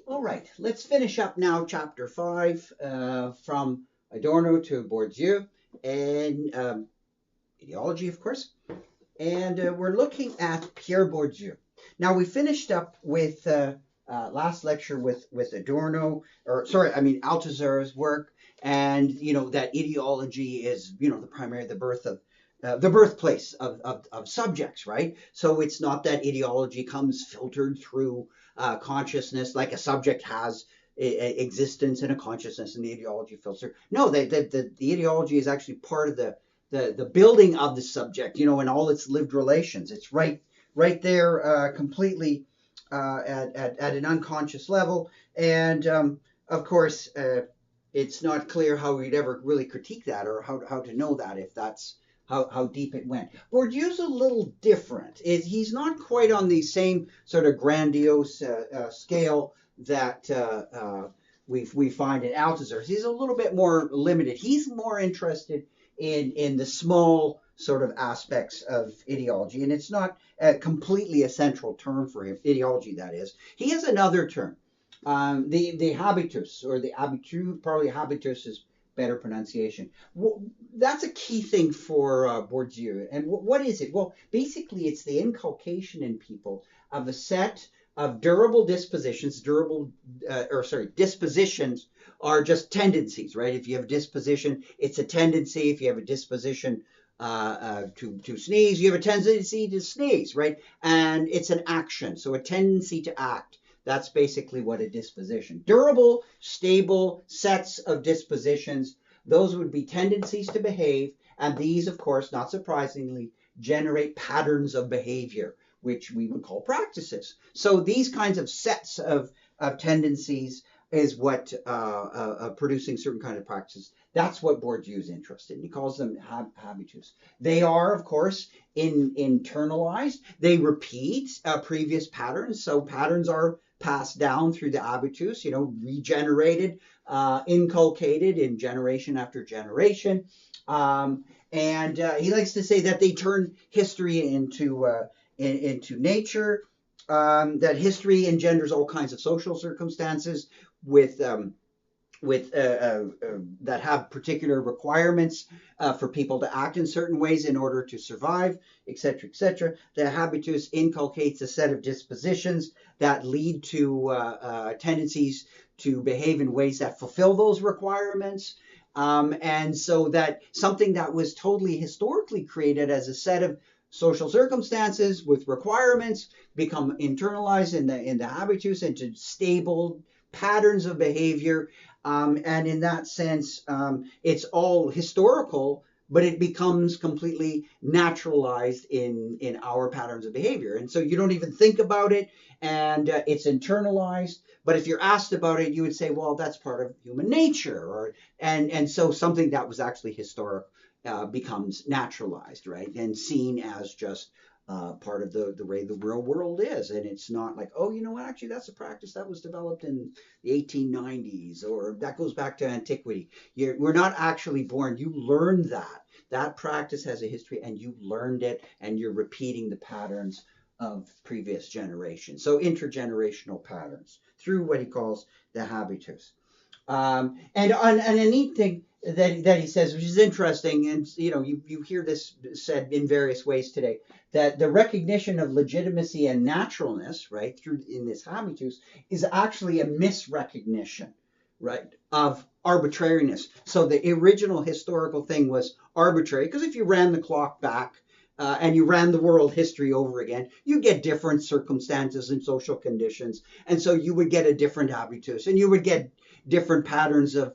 All right, let's finish up now chapter 5 from Adorno to Bourdieu and ideology, of course. And we're looking at Pierre Bourdieu. Now, we finished up with last lecture with Adorno, or sorry, I mean Althusser's work, and that ideology is the birthplace of subjects, right? So it's not that ideology comes filtered through consciousness like a subject has existence and a consciousness and the ideology filter. No, the ideology is actually part of the building of the subject, in all its lived relations. It's right there, completely at an unconscious level, and of course, it's not clear how we'd ever really critique that or how to know that if that's how deep it went. Bourdieu's a little different. He's not quite on the same sort of grandiose scale that we find in Althusser. He's a little bit more limited. He's more interested in the small sort of aspects of ideology, and it's not completely a central term for him, ideology that is. He has another term, the habitus, or the habitu, probably habitus is better pronunciation. Well, that's a key thing for Bourdieu. And what is it? Well, basically, it's the inculcation in people of a set of durable dispositions. Dispositions are just tendencies, right? If you have a disposition, it's a tendency. If you have a disposition to sneeze, you have a tendency to sneeze, right? And it's an action, so a tendency to act. That's basically what a disposition. Durable, stable sets of dispositions, those would be tendencies to behave, and these, of course, not surprisingly, generate patterns of behavior, which we would call practices. So these kinds of sets of tendencies is what producing certain kind of practices. That's what Bourdieu is interested in. He calls them habitus. They are, of course, internalized. They repeat previous patterns. So patterns are passed down through the habitus, regenerated, inculcated in generation after generation. And he likes to say that they turn history into nature, that history engenders all kinds of social circumstances that have particular requirements for people to act in certain ways in order to survive, etc., etc. The habitus inculcates a set of dispositions that lead to tendencies to behave in ways that fulfill those requirements. And so that something that was totally historically created as a set of social circumstances with requirements become internalized in the habitus into stable patterns of behavior. And in that sense, it's all historical, but it becomes completely naturalized in our patterns of behavior. And so you don't even think about it, and it's internalized. But if you're asked about it, you would say, well, that's part of human nature. And so something that was actually historic becomes naturalized, right? And seen as just part of the way the real world is. And it's not like, oh, actually, that's a practice that was developed in the 1890s, or that goes back to antiquity. We're not actually born. You learn that. That practice has a history, and you learned it, and you're repeating the patterns of previous generations. So intergenerational patterns through what he calls the habitus. And a neat thing that he says, which is interesting, and you hear this said in various ways today, that the recognition of legitimacy and naturalness, right, through in this habitus, is actually a misrecognition, right, of arbitrariness. So the original historical thing was arbitrary, because if you ran the clock back and you ran the world history over again, you get different circumstances and social conditions, and so you would get a different habitus, and you would get different patterns of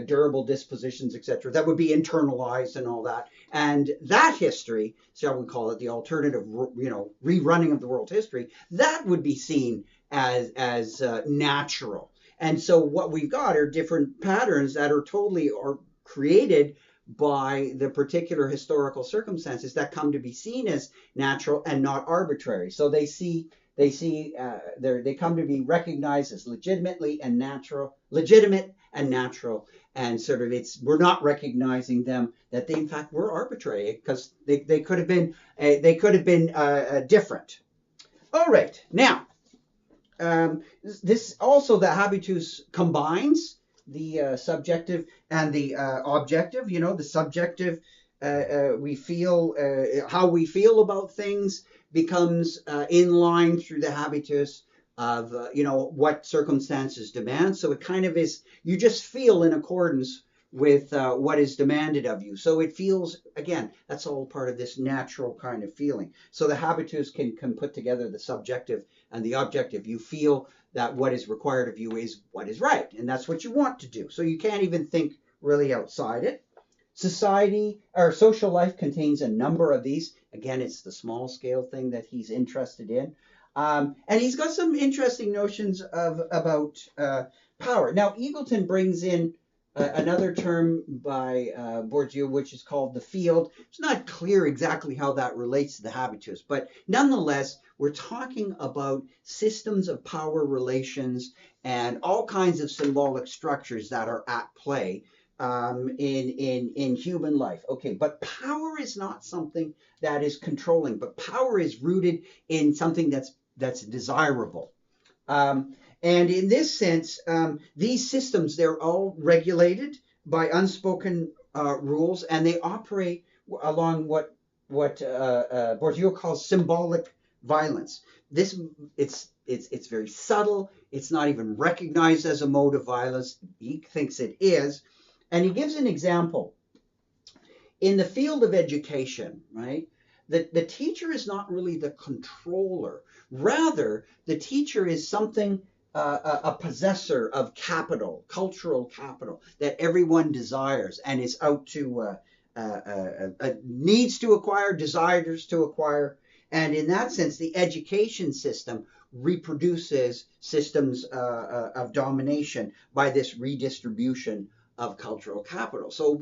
durable dispositions, etc., that would be internalized and all that. And that history, shall we call it the alternative, rerunning of the world history, that would be seen as natural. And so what we've got are different patterns that are created by the particular historical circumstances that come to be seen as natural and not arbitrary. So they come to be recognized as legitimate and natural, and sort of we're not recognizing them that they in fact were arbitrary, because they could have been different. All right, now This also, the habitus combines the subjective and the objective. You know, the subjective, we feel how we feel about things becomes in line through the habitus of what circumstances demand. So it kind of is, you just feel in accordance with what is demanded of you. So it feels, again, that's all part of this natural kind of feeling. So the habitus can put together the subjective and the objective. You feel that what is required of you is what is right, and that's what you want to do. So you can't even think really outside it. Society or social life contains a number of these. Again, it's the small scale thing that he's interested in. And he's got some interesting notions about power. Now, Eagleton brings in another term by Bourdieu, which is called the field. It's not clear exactly how that relates to the habitus, but nonetheless, we're talking about systems of power relations and all kinds of symbolic structures that are at play in human life. Okay, but power is not something that is controlling, but power is rooted in something that's desirable. And in this sense, these systems, they're all regulated by unspoken rules, and they operate along what Bourdieu calls symbolic violence. This it's very subtle. It's not even recognized as a mode of violence. He thinks it is, and he gives an example. In the field of education, right? The teacher is not really the controller. Rather, the teacher is something, a possessor of capital, cultural capital, that everyone desires and is out to, needs to acquire, desires to acquire. And in that sense, the education system reproduces systems of domination by this redistribution of cultural capital. So,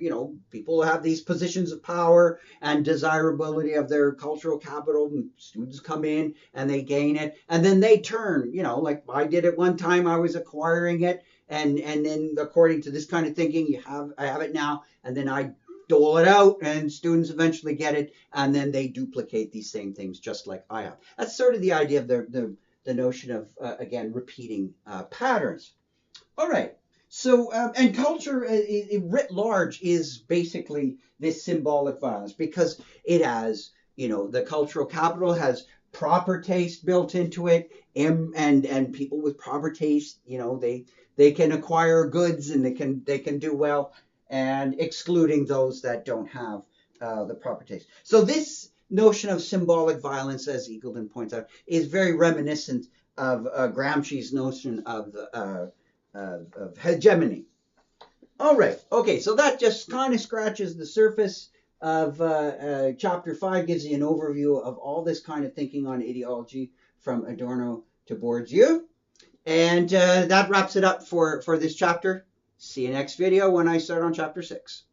people have these positions of power and desirability of their cultural capital, and students come in and they gain it, and then they turn, like I did at one time, I was acquiring it, and then according to this kind of thinking, I have it now, and then I dole it out, and students eventually get it, and then they duplicate these same things just like I have. That's sort of the idea of the notion of, again, repeating patterns. All right. So, and culture writ large is basically this symbolic violence because it has, the cultural capital has proper taste built into it, and people with proper taste, they can acquire goods and they can do well, and excluding those that don't have the proper taste. So this notion of symbolic violence, as Eagleton points out, is very reminiscent of Gramsci's notion of hegemony. All right. Okay. So that just kind of scratches the surface of chapter 5, gives you an overview of all this kind of thinking on ideology from Adorno to Bourdieu. And that wraps it up for this chapter. See you next video when I start on chapter 6.